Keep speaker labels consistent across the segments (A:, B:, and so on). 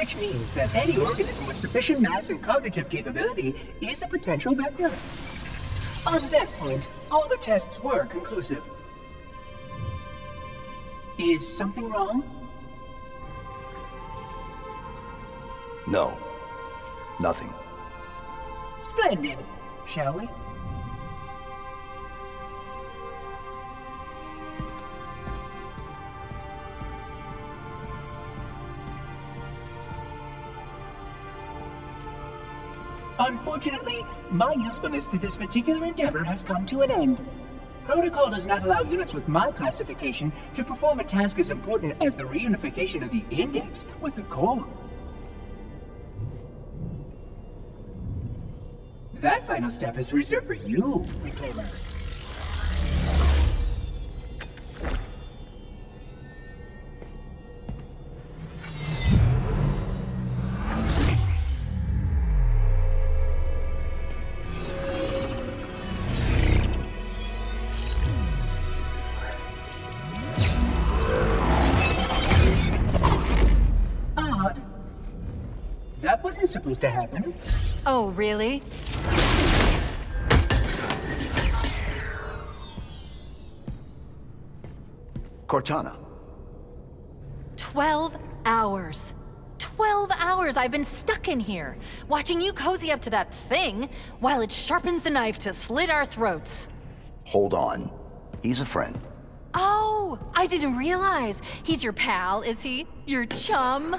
A: which means that any organism with sufficient mass and cognitive capability is a potential vector. On that point, all the tests were conclusive. Is something wrong?
B: No. Nothing.
A: Splendid. Shall we? Unfortunately, my usefulness to this particular endeavor has come to an end. Protocol does not allow units with my classification to perform a task as important as the reunification of the Index with the core. That final step is reserved for you, Reclaimer. Odd. That wasn't supposed to happen.
C: Oh, really?
B: Cortana.
C: 12 hours. 12 hours I've been stuck in here, watching you cozy up to that thing while it sharpens the knife to slit our throats.
B: Hold on. He's a friend.
C: Oh, I didn't realize. He's your pal, is he? Your chum?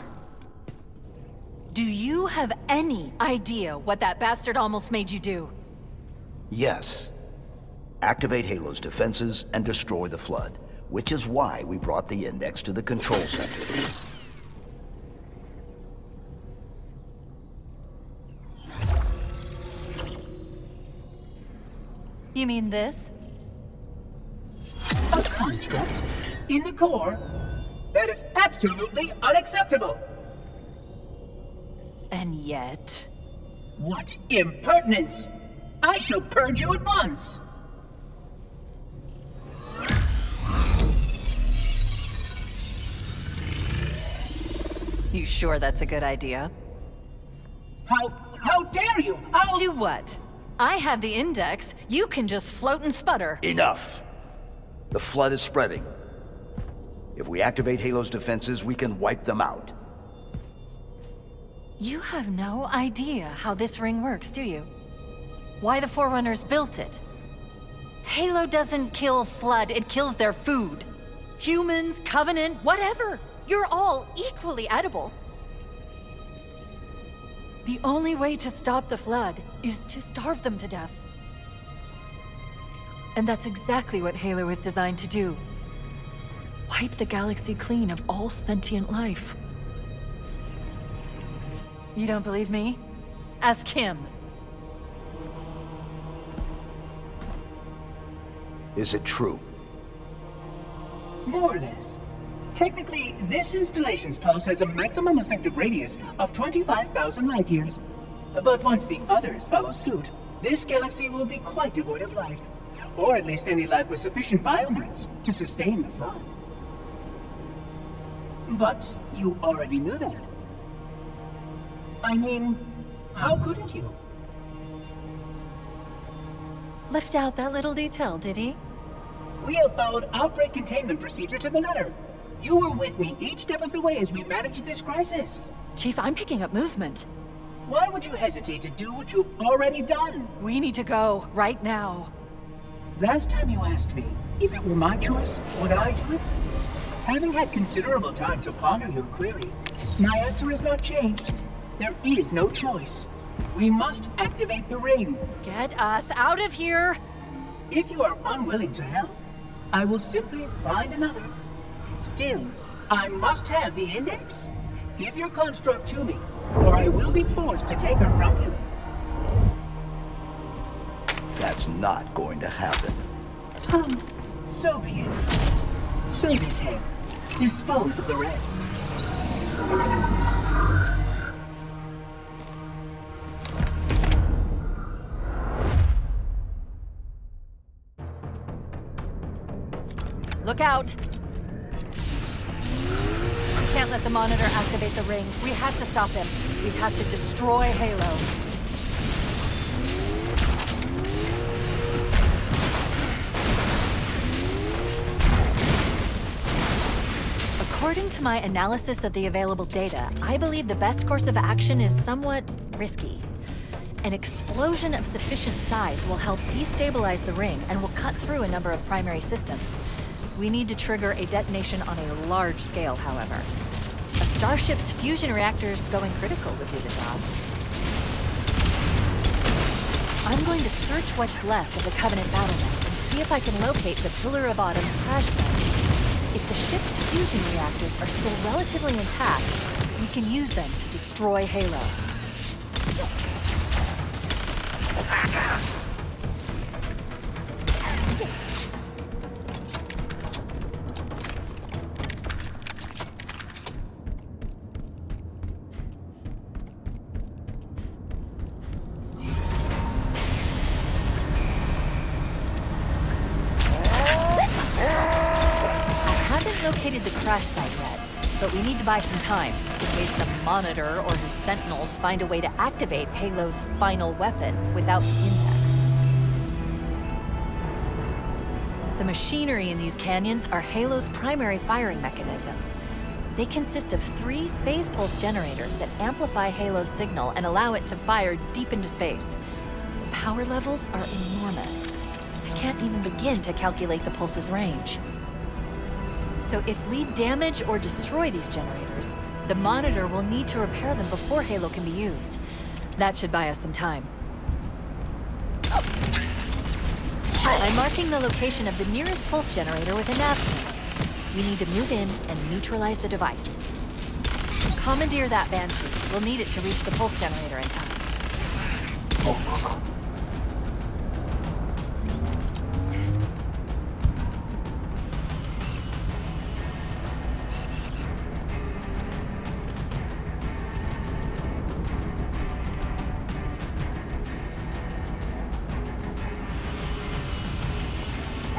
C: Do you have any idea what that bastard almost made you do?
B: Yes. Activate Halo's defenses and destroy the Flood, which is why we brought the Index to the control center.
C: You mean this?
A: A construct in the core? That is absolutely unacceptable!
C: And yet...
A: What impertinence! I shall purge you at once!
C: You sure that's a good idea?
A: How dare you! How—
C: Do what? I have the Index. You can just float and sputter.
B: Enough! The Flood is spreading. If we activate Halo's defenses, we can wipe them out.
C: You have no idea how this ring works, do you? Why the Forerunners built it? Halo doesn't kill Flood, it kills their food. Humans, Covenant, whatever. You're all equally edible. The only way to stop the Flood is to starve them to death. And that's exactly what Halo is designed to do. Wipe the galaxy clean of all sentient life. You don't believe me? Ask him.
B: Is it true?
A: More or less. Technically, this installation's pulse has a maximum effective radius of 25,000 light years. But once the others follow suit, this galaxy will be quite devoid of life. Or at least any life with sufficient biomass to sustain the Flood. But you already knew that. I mean, how couldn't you?
C: Left out that little detail, did he?
A: We have followed outbreak containment procedure to the letter. You were with me each step of the way as we managed this crisis.
C: Chief, I'm picking up movement.
A: Why would you hesitate to do what you've already done?
C: We need to go, right now.
A: Last time you asked me if it were my choice, would I do it? Having had considerable time to ponder your query, my answer has not changed. There is no choice. We must activate the ring.
C: Get us out of here!
A: If you are unwilling to help, I will simply find another. Still, I must have the Index. Give your construct to me, or I will be forced to take her from you.
B: That's not going to happen.
A: So be it. Save his head. Dispose of the rest.
C: Look out! can't let the Monitor activate the ring. We have to stop him. We have to destroy Halo. According to my analysis of the available data, I believe the best course of action is somewhat risky. An explosion of sufficient size will help destabilize the ring and will cut through a number of primary systems. We need to trigger a detonation on a large scale, however. A starship's fusion reactors going critical would do the job. I'm going to search what's left of the Covenant battle map and see if I can locate the Pillar of Autumn's crash site. If the ship's fusion reactors are still relatively intact, we can use them to destroy Halo. Located the crash site yet, but we need to buy some time in case the Monitor or his Sentinels find a way to activate Halo's final weapon without the index. The machinery in these canyons are Halo's primary firing mechanisms. They consist of 3 phase pulse generators that amplify Halo's signal and allow it to fire deep into space. The power levels are enormous. I can't even begin to calculate the pulse's range. So if we damage or destroy these generators, the Monitor will need to repair them before Halo can be used. That should buy us some time. I'm marking the location of the nearest pulse generator with a nav point. We need to move in and neutralize the device. Commandeer that Banshee. We'll need it to reach the pulse generator in time.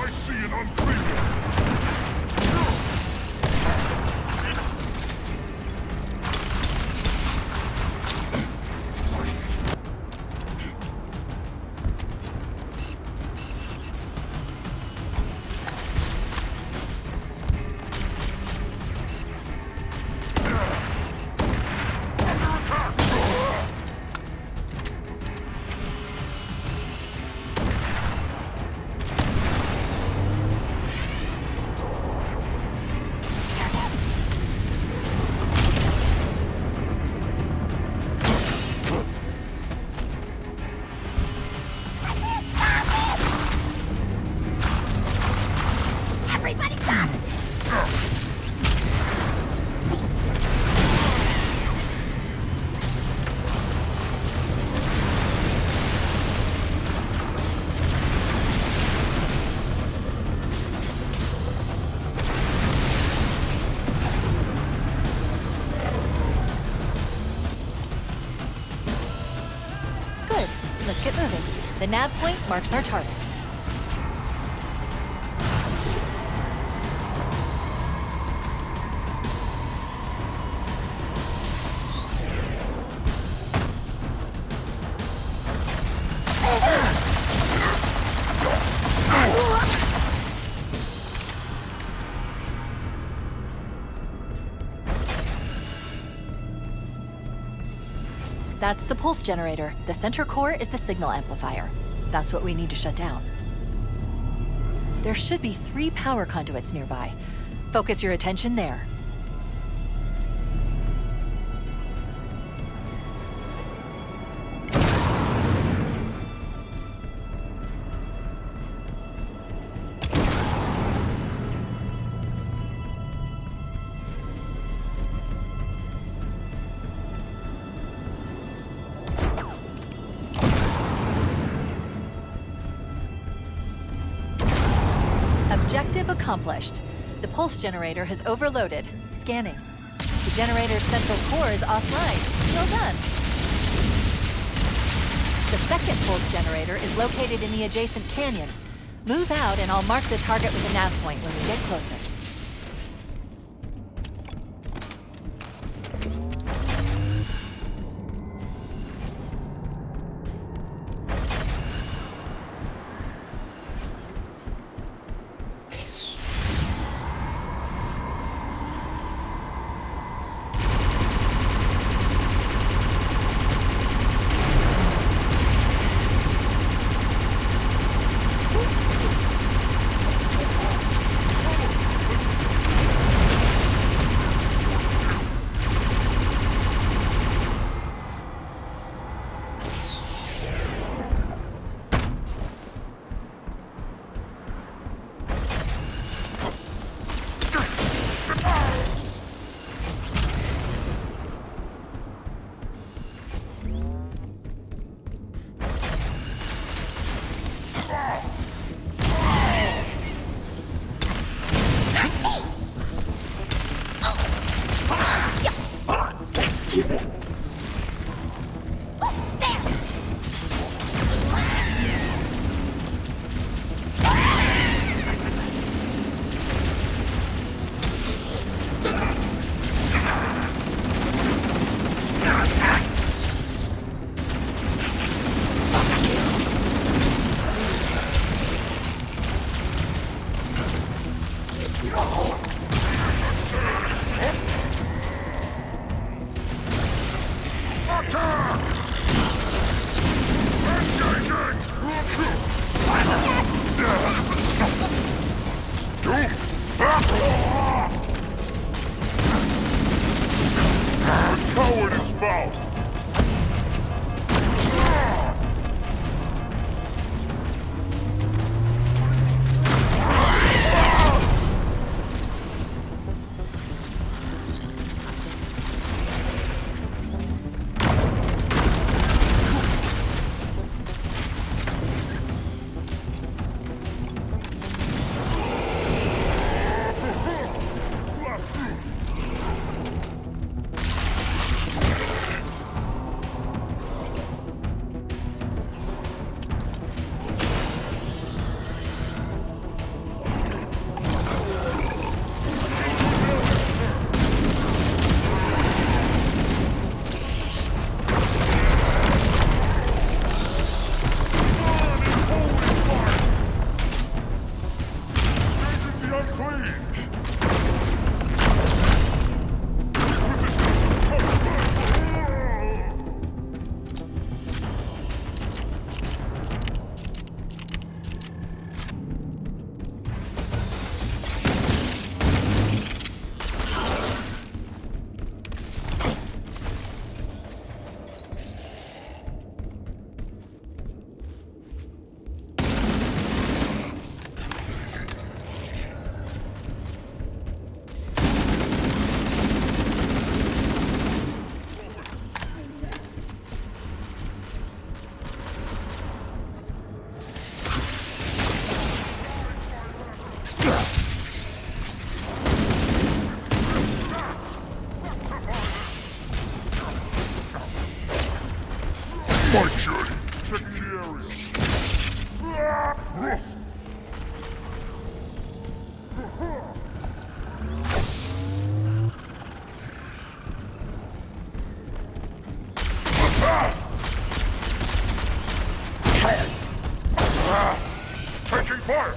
D: I see an unclear.
C: Let's get moving. The nav point marks our target. That's the pulse generator. The center core is the signal amplifier. That's what we need to shut down. There should be 3 power conduits nearby. Focus your attention there. Objective accomplished. The pulse generator has overloaded. Scanning. The generator's central core is offline. Well done. The second pulse generator is located in the adjacent canyon. Move out and I'll mark the target with a nav point when we get closer.
D: Attack! Engaging! Doom! The coward is found! My journey, checking the area. Taking fire!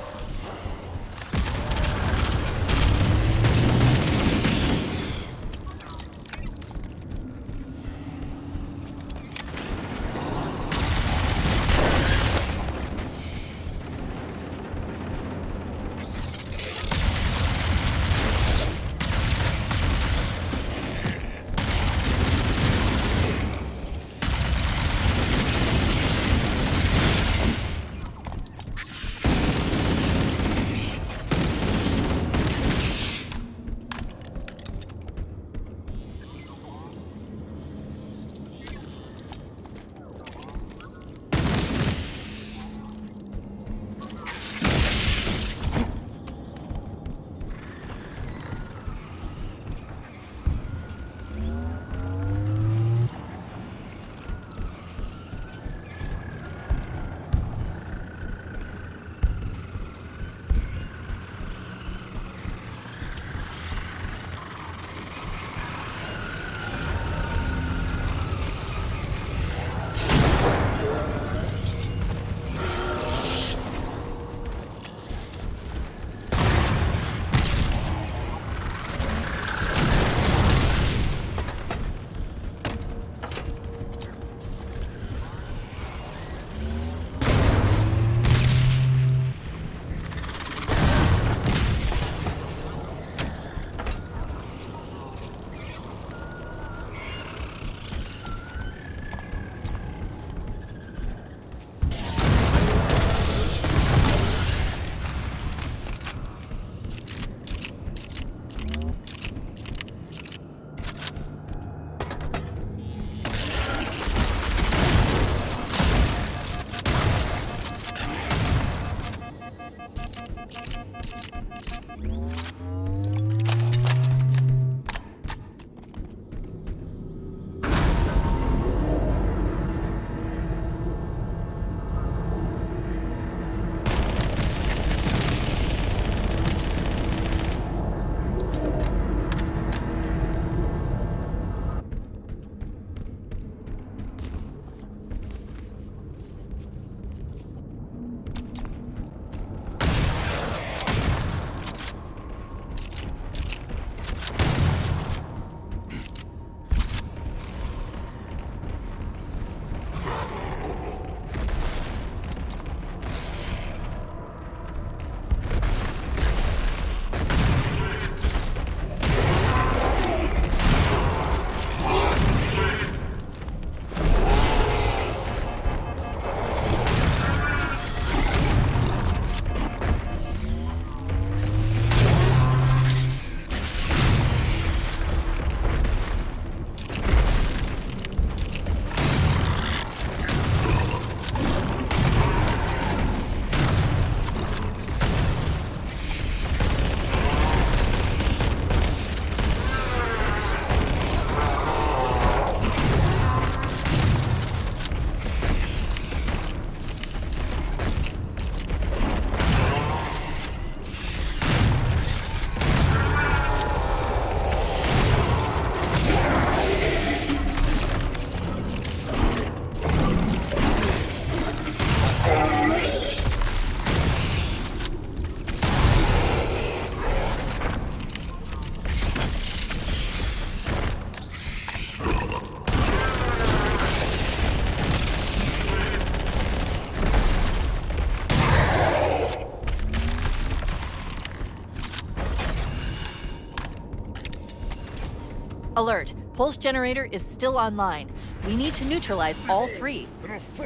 C: Alert. Pulse generator is still online. We need to neutralize all three.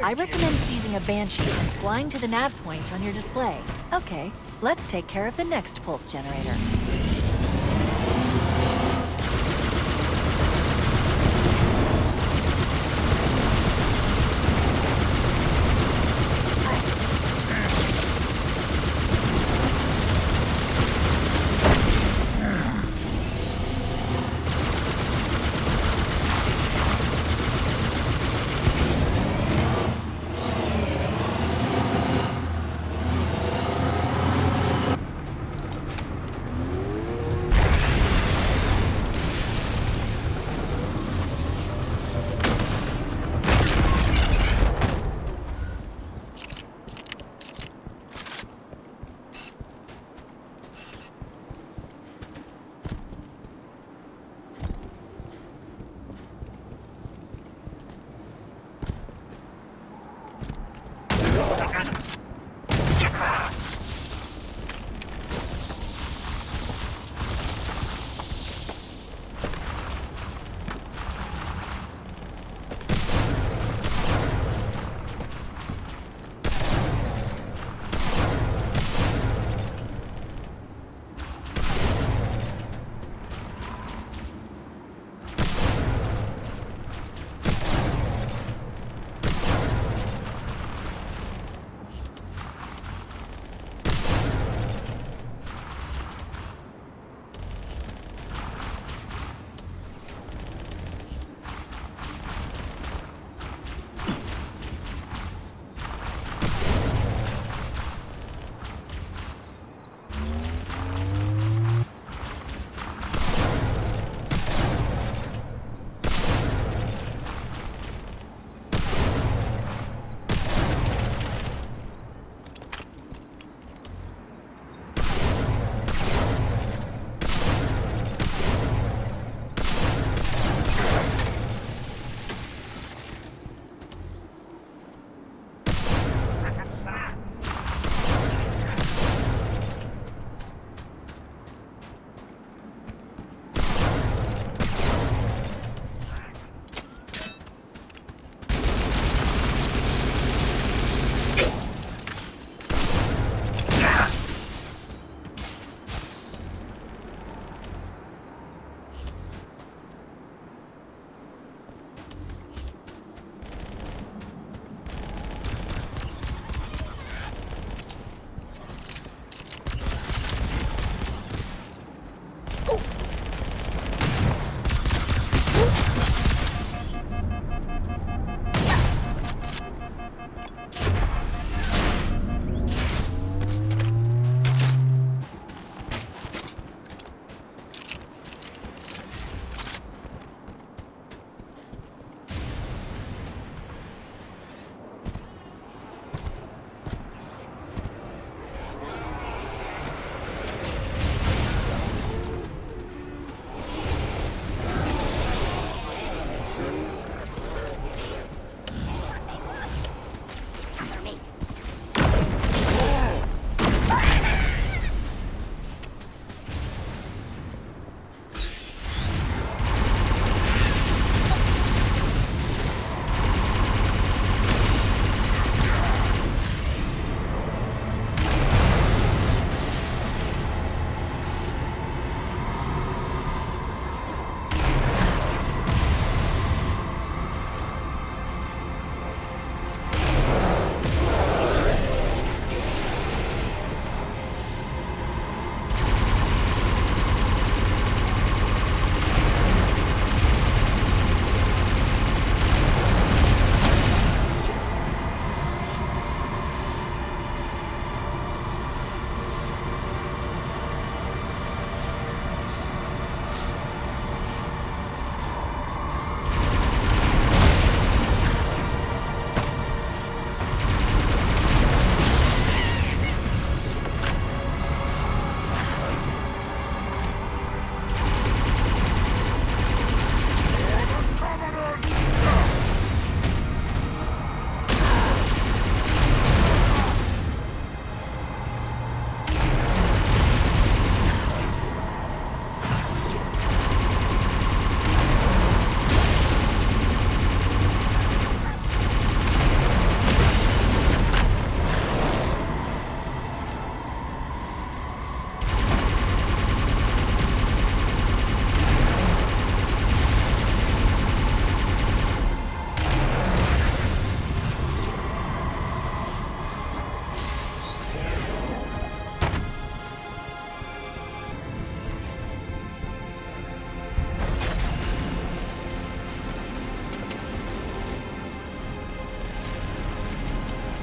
C: I recommend seizing a Banshee and flying to the nav point on your display. Okay, let's take care of the next pulse generator.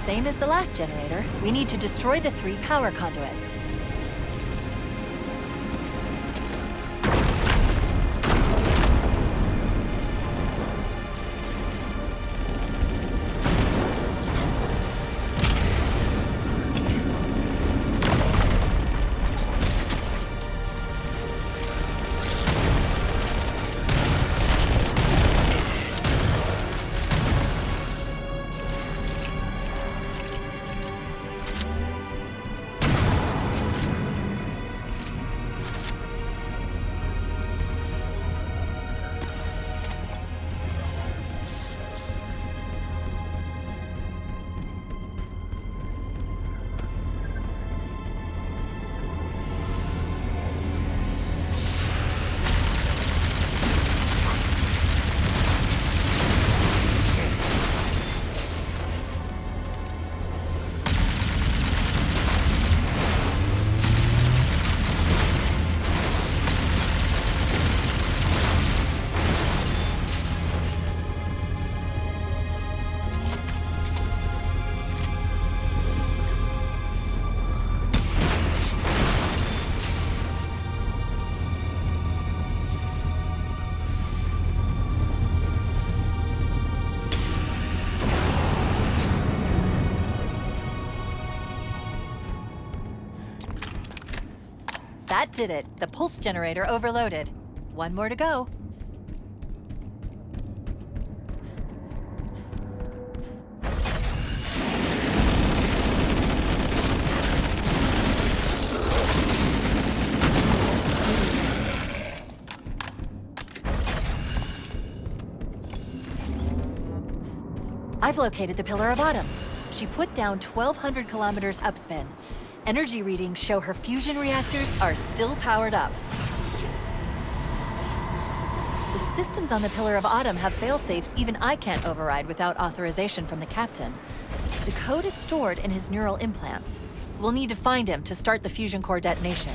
C: Same as the last generator, we need to destroy the 3 power conduits. That did it. The pulse generator overloaded. One more to go. I've located the Pillar of Autumn. She put down 1,200 kilometers upspin. Energy readings show her fusion reactors are still powered up. The systems on the Pillar of Autumn have fail-safes even I can't override without authorization from the captain. The code is stored in his neural implants. We'll need to find him to start the fusion core detonation.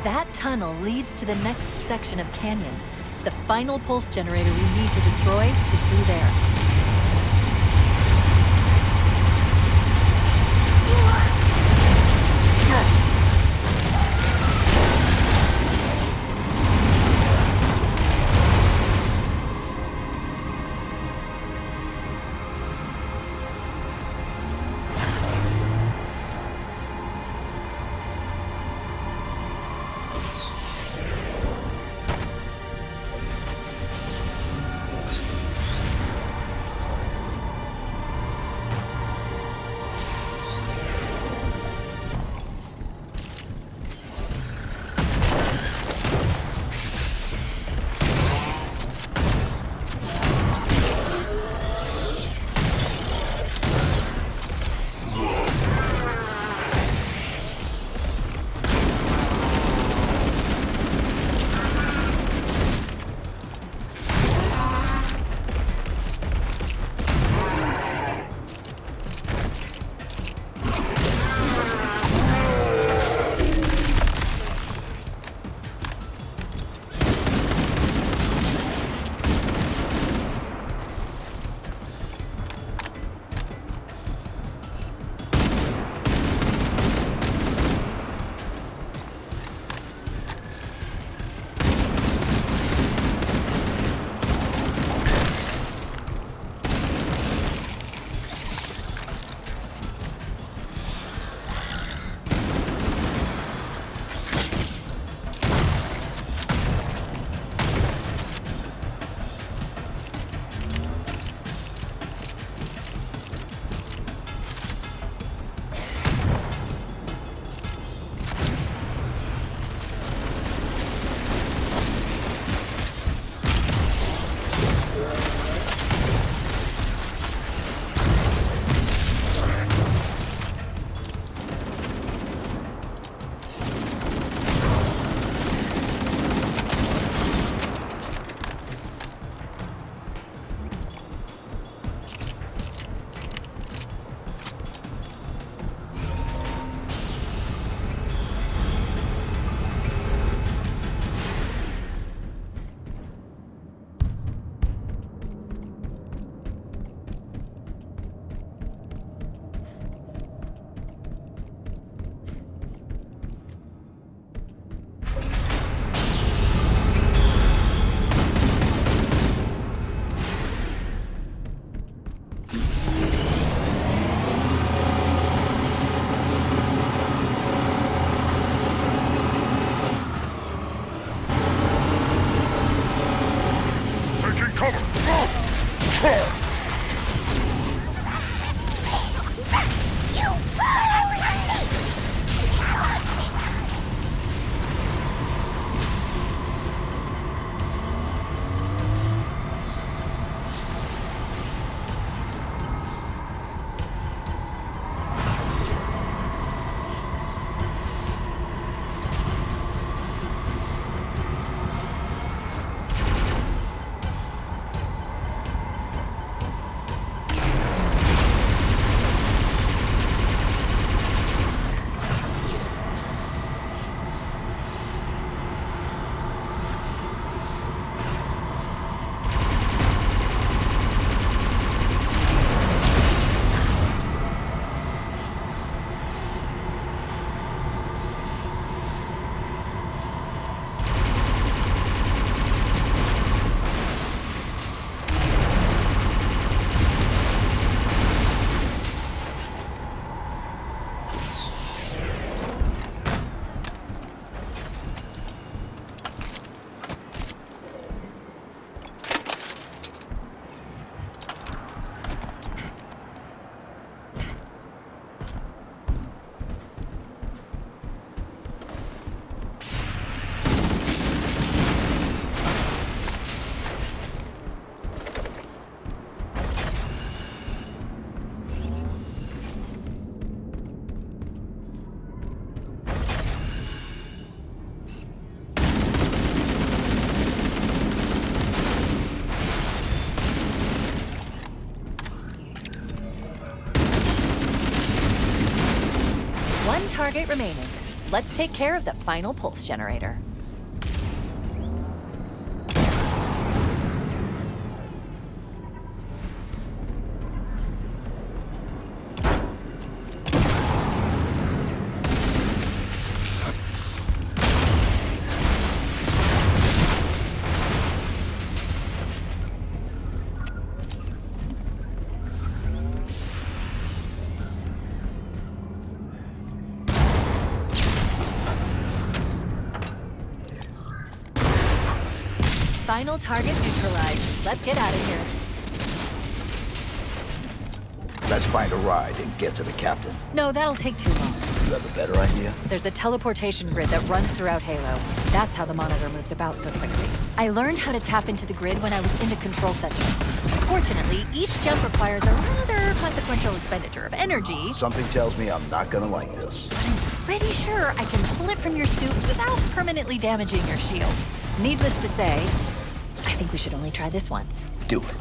C: That tunnel leads to the next section of canyon. The final pulse generator we need to destroy is through there. One target remaining. let's take care of the final pulse generator. Final target neutralized. Let's get out of here.
B: Let's find a ride and get to the captain.
C: No, that'll take too long.
B: You have a better idea?
C: There's a teleportation grid that runs throughout Halo. That's how the monitor moves about so quickly. I learned how to tap into the grid when I was in the control center. Fortunately, each jump requires a rather consequential expenditure of energy.
B: Something tells me I'm not gonna like this.
C: I'm pretty sure I can pull it from your suit without permanently damaging your shield. Needless to say, I think we should only try this once.
B: Do it.